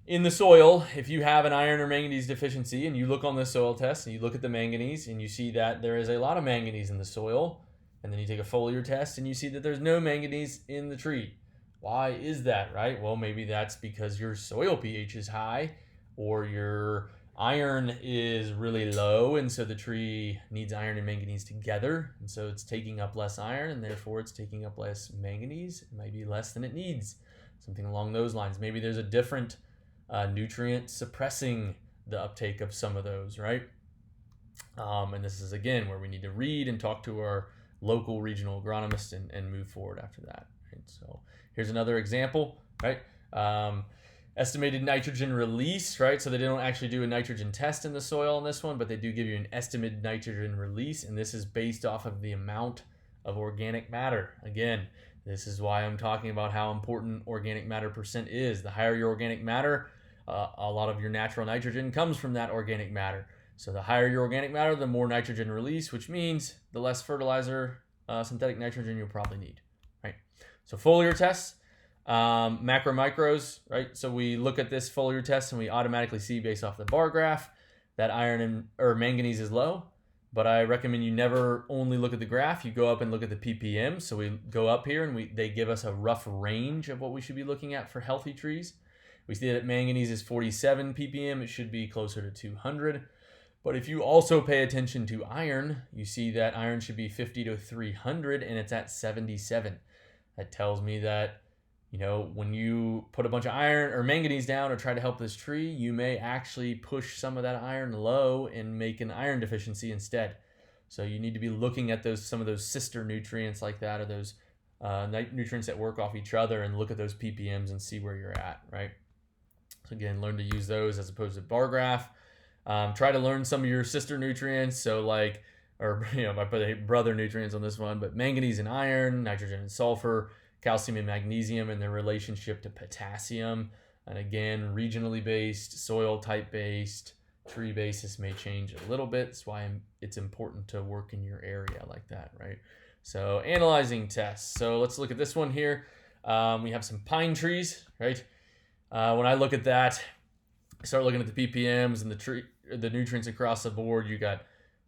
in the soil, if you have an iron or manganese deficiency and you look on the soil test and you look at the manganese and you see that there is a lot of manganese in the soil, and then you take a foliar test and you see that there's no manganese in the tree. Why is that, right? Well, maybe that's because your soil pH is high or your iron is really low, and so the tree needs iron and manganese together, and so it's taking up less iron and therefore it's taking up less manganese. It might be less than it needs, something along those lines. Maybe there's a different nutrient suppressing the uptake of some of those, right? And this is again where we need to read and talk to our local regional agronomist and move forward after that, right? So here's another example, right? estimated nitrogen release, right? So they don't actually do a nitrogen test in the soil in this one, but they do give you an estimated nitrogen release, and this is based off of the amount of organic matter. Again, this is why I'm talking about how important organic matter percent is. The higher your organic matter, a lot of your natural nitrogen comes from that organic matter. So the higher your organic matter, the more nitrogen release, which means the less fertilizer, synthetic nitrogen you'll probably need, right? So foliar tests, macro micros, right? So we look at this foliar test and we automatically see based off the bar graph that iron or manganese is low. But I recommend you never only look at the graph. You go up and look at the ppm. So we go up here and they give us a rough range of what we should be looking at for healthy trees. We see that manganese is 47 ppm. It should be closer to 200. But if you also pay attention to iron, you see that iron should be 50 to 300 and it's at 77. That tells me that, you know, when you put a bunch of iron or manganese down or try to help this tree, you may actually push some of that iron low and make an iron deficiency instead. So you need to be looking at some of those sister nutrients like that, or those nutrients that work off each other, and look at those ppms and see where you're at, right? So again, learn to use those as opposed to bar graph. Try to learn some of your sister nutrients. So like, or my brother nutrients on this one, but manganese and iron, nitrogen and sulfur, calcium and magnesium, and their relationship to potassium. And again, regionally based, soil type based, tree basis may change a little bit. That's why it's important to work in your area like that, right? So analyzing tests. So let's look at this one here. We have some pine trees, right? When I look at that, I start looking at the ppms and the nutrients across the board. You got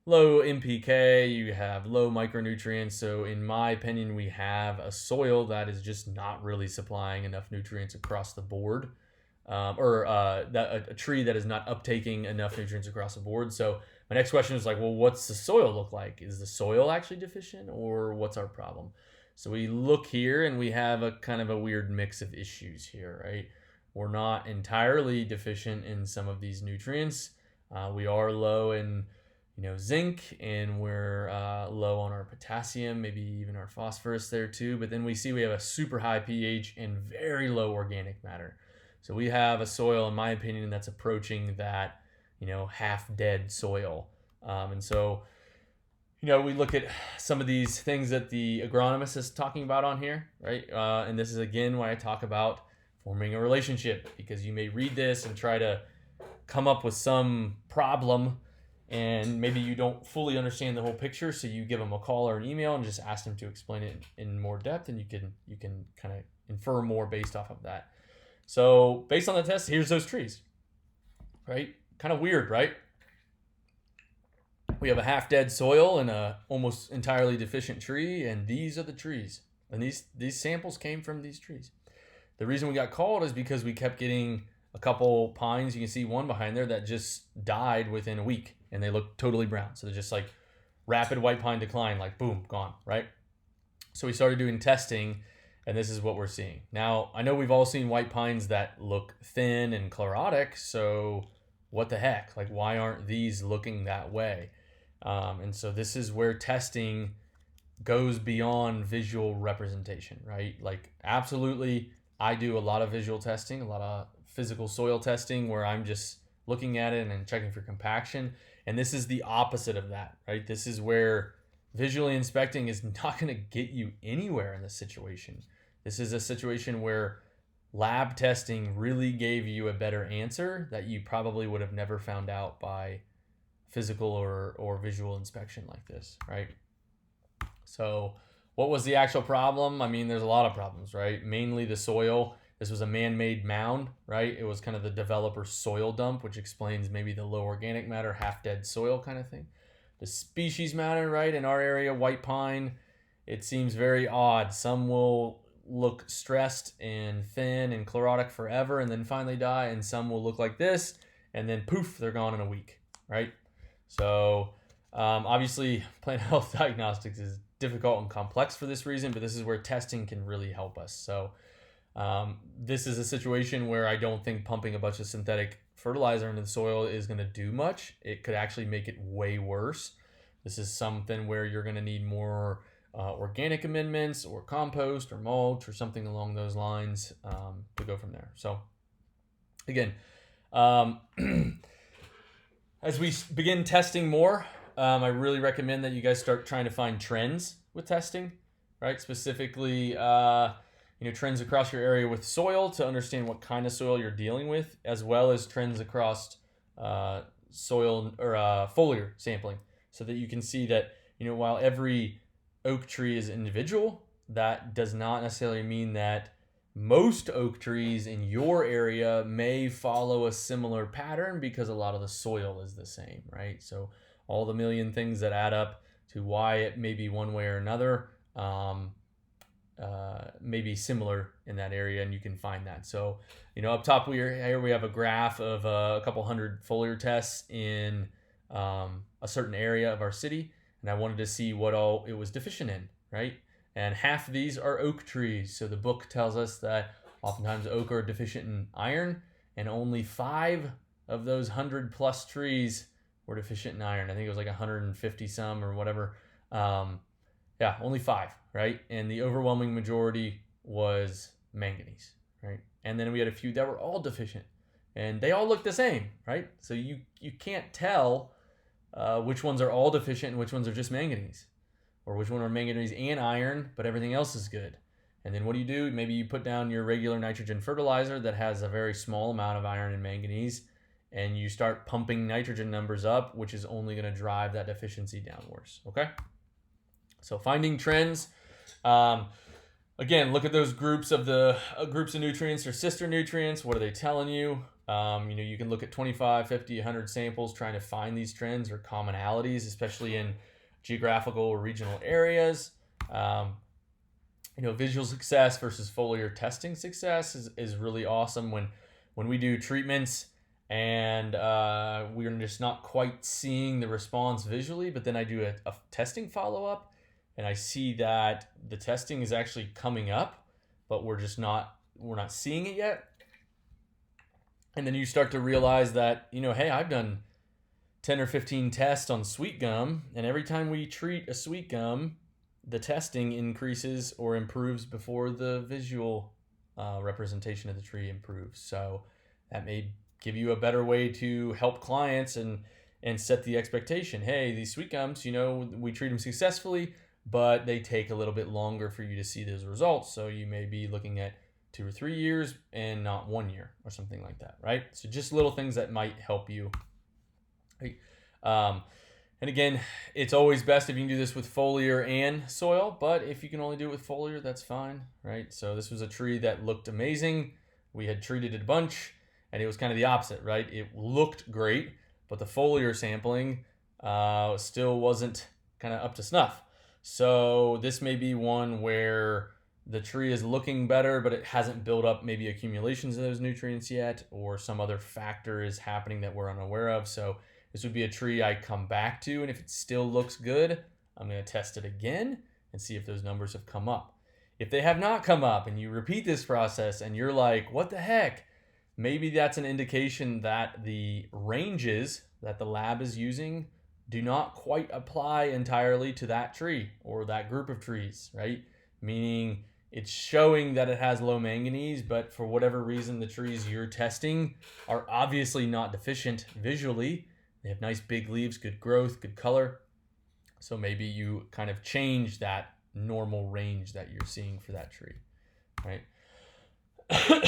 low NPK, you have low micronutrients. So in my opinion, we have a soil that is just not really supplying enough nutrients across the board, or a tree that is not uptaking enough nutrients across the board. So my next question is like, well, what's the soil look like? Is the soil actually deficient, or what's our problem? So we look here and we have a kind of a weird mix of issues here, right? We're not entirely deficient in some of these nutrients. We are low in zinc, and we're low on our potassium, maybe even our phosphorus there too. But then we see we have a super high pH and very low organic matter. So we have a soil, in my opinion, that's approaching that, half dead soil. And so, we look at some of these things that the agronomist is talking about on here, right? And this is again why I talk about forming a relationship, because you may read this and try to come up with some problem, and maybe you don't fully understand the whole picture, so you give them a call or an email and just ask them to explain it in more depth, and you can kind of infer more based off of that. So based on the test, here's those trees, right? Kind of weird, right? We have a half-dead soil and a almost entirely deficient tree, and these are the trees. And these samples came from these trees. The reason we got called is because we kept getting a couple pines. You can see one behind there that just died within a week, and they look totally brown. So they're just like rapid white pine decline, like boom, gone, right? So we started doing testing, and this is what we're seeing. Now, I know we've all seen white pines that look thin and chlorotic, so what the heck? Like, why aren't these looking that way? And so this is where testing goes beyond visual representation, right? Like, absolutely, I do a lot of visual testing, a lot of physical soil testing, where I'm just looking at it and checking for compaction. And this is the opposite of that, right? This is where visually inspecting is not going to get you anywhere in this situation. This is a situation where lab testing really gave you a better answer that you probably would have never found out by physical or visual inspection like this, right? So what was the actual problem? I mean, there's a lot of problems, right? Mainly the soil. This was a man-made mound, right? It was kind of the developer's soil dump, which explains maybe the low organic matter, half-dead soil kind of thing. The species matter, right? In our area, white pine, it seems very odd. Some will look stressed and thin and chlorotic forever and then finally die, and some will look like this, and then poof, they're gone in a week, right? So obviously, plant health diagnostics is difficult and complex for this reason, but this is where testing can really help us. So this is a situation where I don't think pumping a bunch of synthetic fertilizer into the soil is going to do much. It could actually make it way worse. This is something where you're going to need more organic amendments or compost or mulch or something along those lines to go from there. So Again, um, as we begin testing more, I really recommend that you guys start trying to find trends with testing, right? Specifically, trends across your area with soil to understand what kind of soil you're dealing with, as well as trends across soil or foliar sampling, so that you can see that, while every oak tree is individual, that does not necessarily mean that most oak trees in your area may follow a similar pattern, because a lot of the soil is the same, right? So all the million things that add up to why it may be one way or another may be similar in that area, and you can find that. So, up top we have a graph of a couple hundred foliar tests in a certain area of our city, and I wanted to see what all it was deficient in, right? And half of these are oak trees. So the book tells us that oftentimes oak are deficient in iron, and only 5 of those 100+ trees were deficient in iron. I think it was like 150 some or whatever. Only 5, right? And the overwhelming majority was manganese, right? And then we had a few that were all deficient, and they all look the same, right? So you can't tell which ones are all deficient and which ones are just manganese, or which one are manganese and iron, but everything else is good. And then what do? Maybe you put down your regular nitrogen fertilizer that has a very small amount of iron and manganese, and you start pumping nitrogen numbers up, which is only going to drive that deficiency down worse, okay? So finding trends. Again, look at those groups of nutrients or sister nutrients. What are they telling you? You can look at 25, 50, 100 samples trying to find these trends or commonalities, especially in geographical or regional areas. Visual success versus foliar testing success is really awesome when we do treatments and we're just not quite seeing the response visually, but then I do a testing follow-up and I see that the testing is actually coming up, but we're not seeing it yet. And then you start to realize that, hey, I've done 10 or 15 tests on sweet gum, and every time we treat a sweet gum, the testing increases or improves before the visual representation of the tree improves. So that may give you a better way to help clients and set the expectation. Hey, these sweet gums, we treat them successfully, but they take a little bit longer for you to see those results. So you may be looking at 2 or 3 years and not 1 year or something like that, right? So just little things that might help you. Right? And again, it's always best if you can do this with foliar and soil, but if you can only do it with foliar, that's fine, right? So this was a tree that looked amazing. We had treated it a bunch, and it was kind of the opposite, right? It looked great, but the foliar sampling still wasn't kind of up to snuff. So this may be one where the tree is looking better, but it hasn't built up maybe accumulations of those nutrients yet, or some other factor is happening that we're unaware of. So this would be a tree I come back to, and if it still looks good, I'm going to test it again and see if those numbers have come up. If they have not come up and you repeat this process and you're like, what the heck? Maybe that's an indication that the ranges that the lab is using do not quite apply entirely to that tree or that group of trees, right? Meaning it's showing that it has low manganese, but for whatever reason, the trees you're testing are obviously not deficient visually. They have nice big leaves, good growth, good color. So maybe you kind of change that normal range that you're seeing for that tree, right?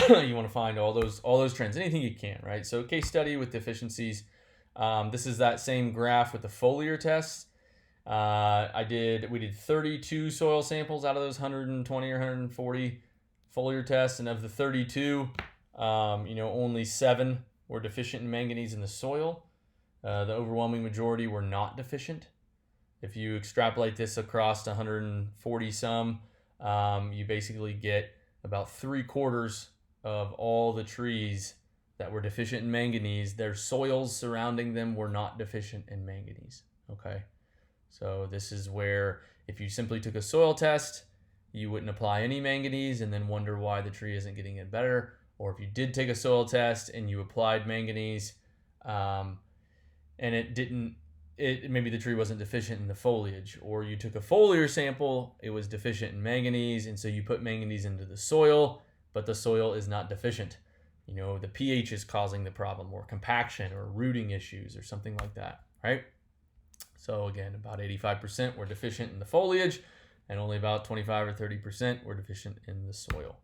You want to find all those trends, anything you can, right? So case study with deficiencies. This is that same graph with the foliar tests. We did 32 soil samples out of those 120 or 140 foliar tests, and of the 32, only 7 were deficient in manganese in the soil. The overwhelming majority were not deficient. If you extrapolate this across 140 some, you basically get about 3/4 of all the trees that were deficient in manganese. Their soils surrounding them were not deficient in manganese. Okay, so this is where if you simply took a soil test, you wouldn't apply any manganese and then wonder why the tree isn't getting it better. Or if you did take a soil test and you applied manganese, and maybe the tree wasn't deficient in the foliage, or you took a foliar sample, it was deficient in manganese, and so you put manganese into the soil, but the soil is not deficient. the pH is causing the problem, or compaction or rooting issues or something like that, right? So again, about 85% were deficient in the foliage, and only about 25 or 30% were deficient in the soil.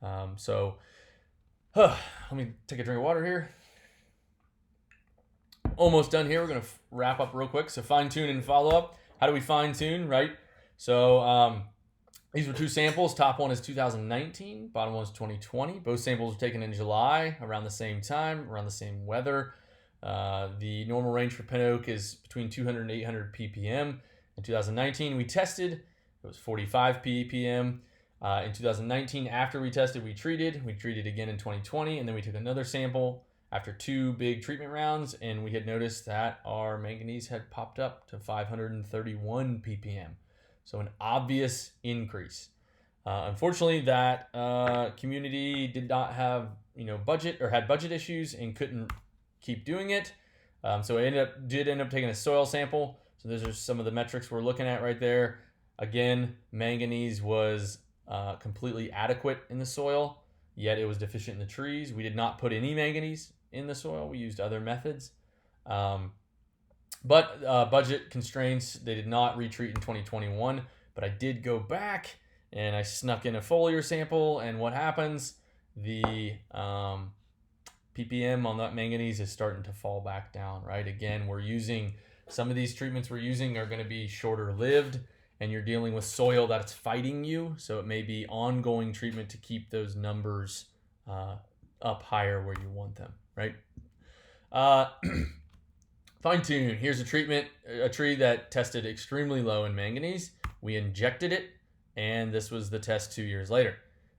Let me take a drink of water here. Almost done here. We're going to wrap up real quick. So fine tune and follow up. How do we fine tune, right? So these were two samples. Top one is 2019. Bottom one is 2020. Both samples were taken in July, around the same time, around the same weather. The normal range for pin oak is between 200 and 800 ppm. In 2019, we tested. It was 45 ppm. In 2019, after we tested, we treated again in 2020, and then we took another sample after 2 big treatment rounds, and we had noticed that our manganese had popped up to 531 ppm. So an obvious increase. Unfortunately, that community did not have budget, or had budget issues and couldn't keep doing it. So I did end up taking a soil sample. So those are some of the metrics we're looking at right there. Again, manganese was completely adequate in the soil, yet it was deficient in the trees. We did not put any manganese in the soil. We used other methods. But budget constraints, they did not retreat in 2021. But I did go back and I snuck in a foliar sample. And what happens? The ppm on that manganese is starting to fall back down, right? Again, some of these treatments we're using are going to be shorter lived, and you're dealing with soil that's fighting you. So it may be ongoing treatment to keep those numbers up higher where you want them, right? Fine tune. Here's a tree that tested extremely low in manganese. We injected it, and this was the test 2 years later,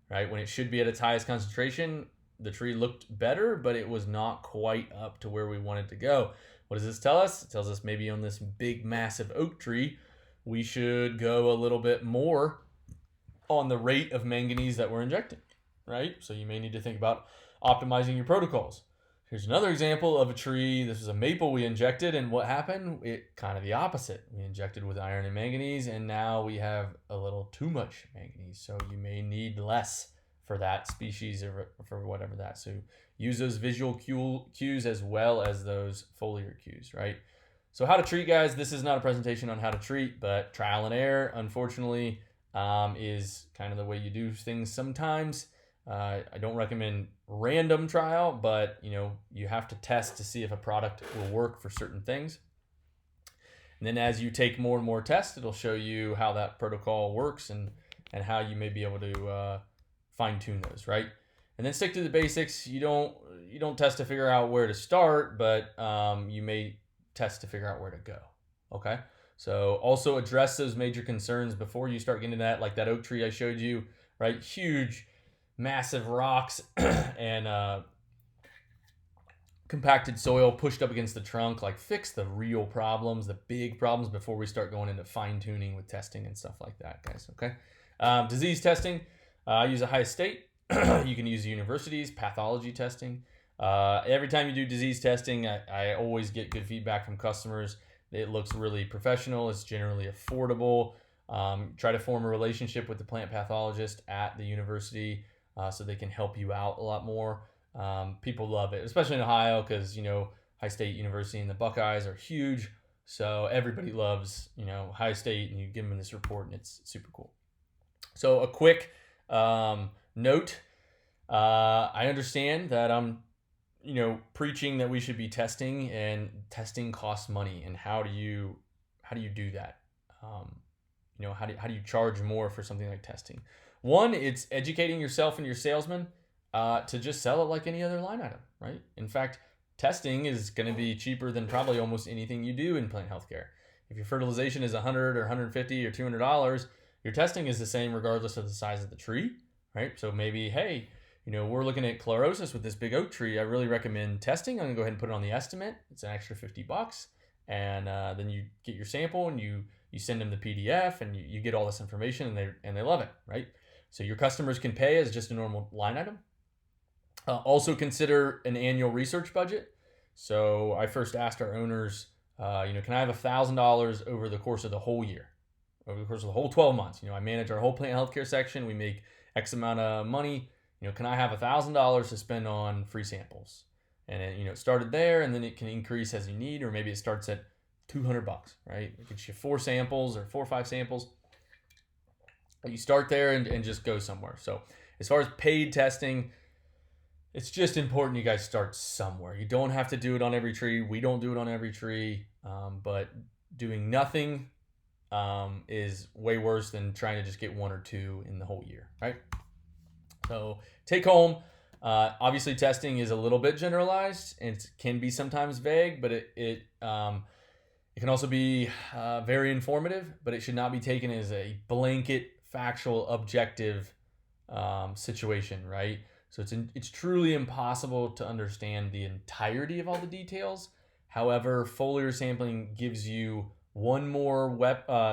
right? When it should be at its highest concentration, the tree looked better, but it was not quite up to where we wanted to go. What does this tell us? It tells us maybe on this big, massive oak tree, we should go a little bit more on the rate of manganese that we're injecting, right? So you may need to think about optimizing your protocols. Here's another example of a tree. This is a maple we injected, and what happened? It kind of the opposite. We injected with iron and manganese, and now we have a little too much manganese. So you may need less for that species or for whatever that. So use those visual cues as well as those foliar cues, right? So how to treat, guys. This is not a presentation on how to treat, but trial and error, unfortunately, is kind of the way you do things sometimes. I don't recommend random trial, but you have to test to see if a product will work for certain things. And then as you take more and more tests, it'll show you how that protocol works and how you may be able to fine tune those, right? And then stick to the basics. You don't test to figure out where to start, but you may test to figure out where to go. Okay. So also address those major concerns before you start getting into that, like that oak tree I showed you, right? Huge, massive rocks and compacted soil pushed up against the trunk. Like, fix the real problems, the big problems, before we start going into fine tuning with testing and stuff like that, guys. Okay. Disease testing. I use Ohio State. You can use universities. Pathology testing. Every time you do disease testing, I always get good feedback from customers. It looks really professional. It's generally affordable. Try to form a relationship with the plant pathologist at the university so they can help you out a lot more. People love it, especially in Ohio, because Ohio State University and the Buckeyes are huge. So everybody loves Ohio State, and you give them this report, and it's super cool. So a quick note. I understand that I'm preaching that we should be testing, and testing costs money. And how do you do that? How do you charge more for something like testing? One, it's educating yourself and your salesman to just sell it like any other line item, right? In fact, testing is going to be cheaper than probably almost anything you do in plant healthcare. If your fertilization is $100 or $150 or $200, your testing is the same regardless of the size of the tree, right? So maybe, hey, we're looking at chlorosis with this big oak tree. I really recommend testing. I'm gonna go ahead and put it on the estimate. It's an extra $50, and then you get your sample and you send them the PDF, and you get all this information, and they love it, right? So your customers can pay as just a normal line item. Also consider an annual research budget. So I first asked our owners, can I have $1,000 over the course of the whole year, over the course of the whole 12 months? I manage our whole plant healthcare section. We make X amount of money. can I have $1,000 to spend on free samples? And it started there, and then it can increase as you need, or maybe it starts at $200, right? It gets you 4 samples or 4 or 5 samples. You start there and just go somewhere. So as far as paid testing, it's just important you guys start somewhere. You don't have to do it on every tree. We don't do it on every tree, but doing nothing is way worse than trying to just get 1 or 2 in the whole year, right? So take home, obviously testing is a little bit generalized and it can be sometimes vague, but it can also be very informative, but it should not be taken as a blanket, factual, objective situation, right? So it's truly impossible to understand the entirety of all the details. However, foliar sampling gives you one more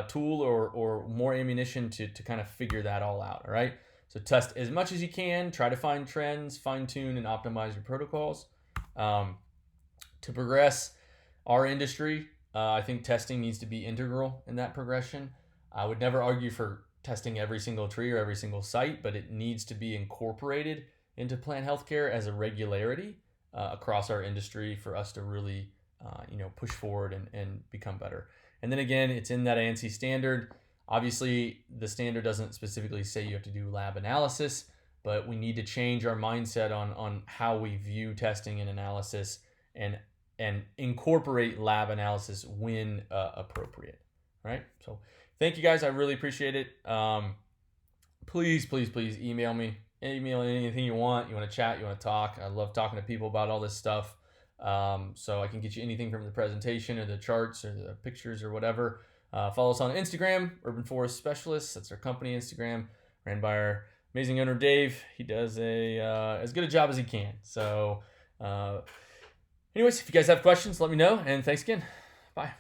tool or more ammunition to kind of figure that all out, all right? So test as much as you can, try to find trends, fine-tune and optimize your protocols. To progress our industry, I think testing needs to be integral in that progression. I would never argue for testing every single tree or every single site, but it needs to be incorporated into plant healthcare as a regularity across our industry for us to really push forward and become better. And then again, it's in that ANSI standard. Obviously, the standard doesn't specifically say you have to do lab analysis, but we need to change our mindset on how we view testing and analysis and incorporate lab analysis when appropriate. All right. So thank you guys. I really appreciate it. Please email me. Email anything you want. You want to chat, you want to talk. I love talking to people about all this stuff. So I can get you anything from the presentation or the charts or the pictures or whatever. Follow us on Instagram, Urban Forest Specialists. That's our company Instagram, ran by our amazing owner, Dave. He does as good a job as he can. So anyways, if you guys have questions, let me know. And thanks again. Bye.